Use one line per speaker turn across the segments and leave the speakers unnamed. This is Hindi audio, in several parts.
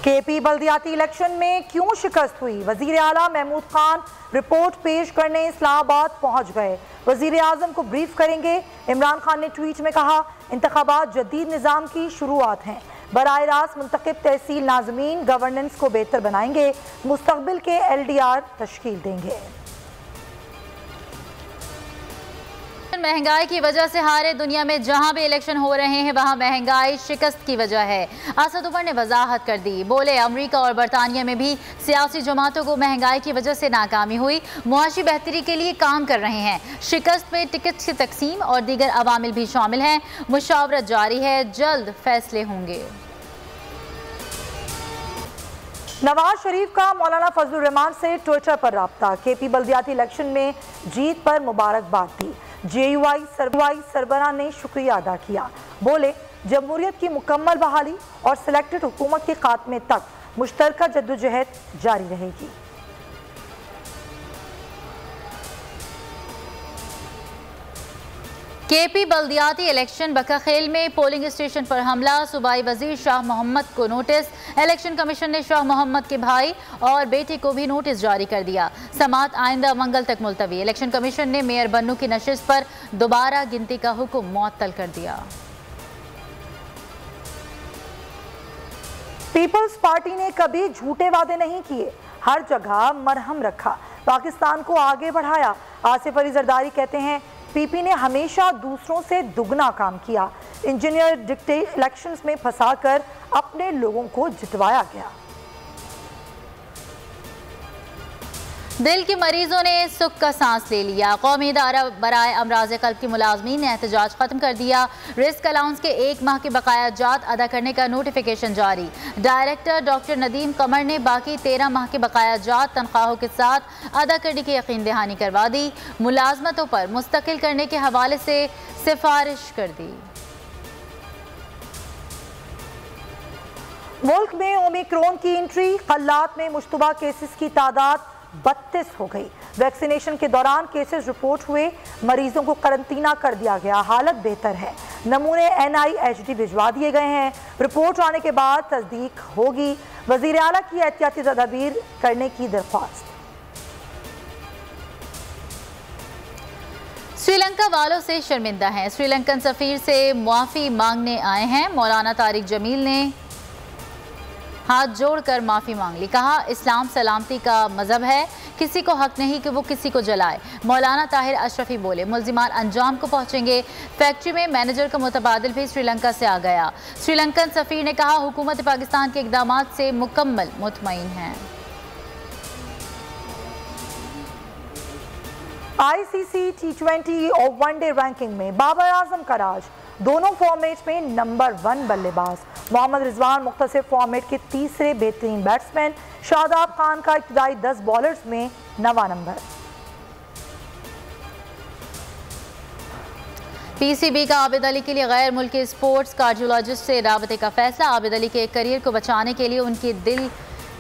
केपी बल्दियाती इलेक्शन में क्यों शिकस्त हुई? वजीर आला महमूद खान रिपोर्ट पेश करने इस्लामाबाद पहुंच गए। वजीर आजम को ब्रीफ करेंगे। इमरान खान ने ट्वीट में कहा, इंतखाबात जदीद निज़ाम की शुरुआत हैं। बराह रास्त मुंतखब तहसील नाज़मीन गवर्नेंस को बेहतर बनाएंगे। मुस्तकबिल के LDR तश्कील देंगे।
महंगाई की वजह से हारे दुनिया में जहां भी इलेक्शन हो रहे हैं वहां महंगाई शिकस्त की वजह है। असद उमर ने वजाहत कर दी। बोले, अमेरिका और बरतानिया में भी सियासी जमातों को महंगाई की वजह से नाकामी हुई, मुआशी बेहतरी के लिए काम कर रहे हैं। शिकस्त में टिकट की तकसीम और दीगर अवामिल भी शामिल हैं। मुशावरत जारी है, जल्द फैसले होंगे।
नवाज शरीफ का मौलाना फजलुर रहमान से ट्विटर पर राब्ता। केपी बल्दियाती इलेक्शन में जीत पर मुबारकबाद दी। JUI सरबराह ने शुक्रिया अदा किया। बोले, जमहूरियत की मुकम्मल बहाली और सिलेक्टेड हुकूमत के खात्मे तक मुश्तरका जद्दोजहद जारी रहेगी।
केपी बल्दियाती इलेक्शन बकाखेल में पोलिंग स्टेशन पर हमला, सूबाई वजीर शाह मोहम्मद को नोटिस। इलेक्शन कमीशन ने शाह मोहम्मद के भाई और बेटे को भी नोटिस जारी कर दिया। समात आइंदा मंगल तक मुलतवी। इलेक्शन कमीशन ने मेयर बन्नू की नशिस्त पर दोबारा गिनती का हुक्म मुअत्तल कर दिया।
पीपल्स पार्टी ने कभी झूठे वादे नहीं किए, हर जगह मरहम रखा, पाकिस्तान को आगे बढ़ाया। आसिफ अली जरदारी कहते हैं, PP ने हमेशा दूसरों से दुगना काम किया। इंजीनियर डिक्टेट इलेक्शंस में फंसाकर अपने लोगों को जितवाया गया।
दिल के मरीजों ने सुख का सांस ले लिया। कौमी इदारा बराए अमराज कल्ब के मुलाजमीन ने एहतजाज खत्म कर दिया। रिस्क अलाउंस के 1 माह के बकाया जात अदा करने का नोटिफिकेशन जारी। डायरेक्टर डॉक्टर नदीम कमर ने बाकी 13 माह के बकाया जात तनख्वाहों के साथ अदा करने की यकीन दहानी करवा दी। मुलाजमतों पर मुस्तकिल करने के हवाले से सिफारिश कर दी।
मुल्क में ओमिक्रॉन की एंट्री, कल्लात में मुश्तबा केसेस की तादाद 32 हो गई। वैक्सीनेशन के दौरान केसेस रिपोर्ट हुए, मरीजों को करंतना कर दिया गया। हालत बेहतर है। नमूने NIHD भिजवा दिए गए हैं। रिपोर्ट आने के बाद तस्दीक होगी। वजीर आला की एहतियाती तदाबीर करने की दरख्वास्त।
श्रीलंका वालों से शर्मिंदा हैं। श्रीलंकन सफीर से मुआफ़ी मांगने आए हैं। मौलाना तारिक जमील ने हाथ जोड़कर माफ़ी मांग ली। कहा, इस्लाम सलामती का मजहब है, किसी को हक नहीं कि वो किसी को जलाए। मौलाना ताहिर अशरफी बोले, मुल्जिमान अंजाम को पहुंचेंगे। फैक्ट्री में मैनेजर का मुतबादिल भी श्रीलंका से आ गया। श्रीलंकन सफीर ने कहा, हुकूमत पाकिस्तान के इक़दामात से मुकम्मल मुतमईन है।
ICC T20 और वनडे रैंकिंग में बाबर आजम का राज। दोनों फॉर्मेट में नंबर 1 बल्लेबाज। मोहम्मद रिजवान मुख्तसर फॉर्मेट के तीसरे बेहतरीन बैट्समैन। शादाब खान का इब्तदाई 10 बॉलर्स में 9वां नंबर।
PCB का आबिद अली के लिए गैर मुल्की स्पोर्ट्स कार्डियोलॉजिस्ट से राबते का फैसला। आबिद अली के करियर को बचाने के लिए उनकी दिल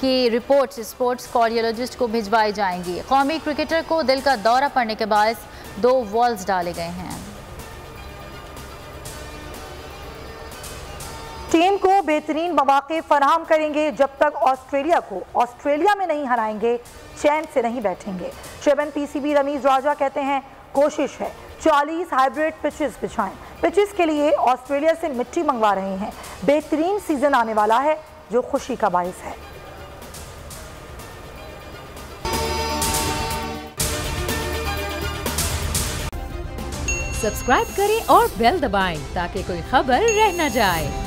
की रिपोर्ट्स स्पोर्ट्स कार्डियोलॉजिस्ट को भिजवाई जाएंगी। कौमी क्रिकेटर को दिल का दौरा पड़ने के बायस 2 वॉल्स डाले गए हैं।
टीम को बेहतरीन मौके फराहम करेंगे। जब तक ऑस्ट्रेलिया को ऑस्ट्रेलिया में नहीं हराएंगे, चैन से नहीं बैठेंगे। चेयरमैन PCB रमीज राजा कहते हैं, कोशिश है 40 हाइब्रिड पिचेस बिछाएं। पिचेस के लिए ऑस्ट्रेलिया से मिट्टी मंगवा रहे हैं। बेहतरीन सीजन आने वाला है, जो खुशी का बायस है।
सब्सक्राइब करें और बेल दबाएं ताकि कोई खबर रह न जाए।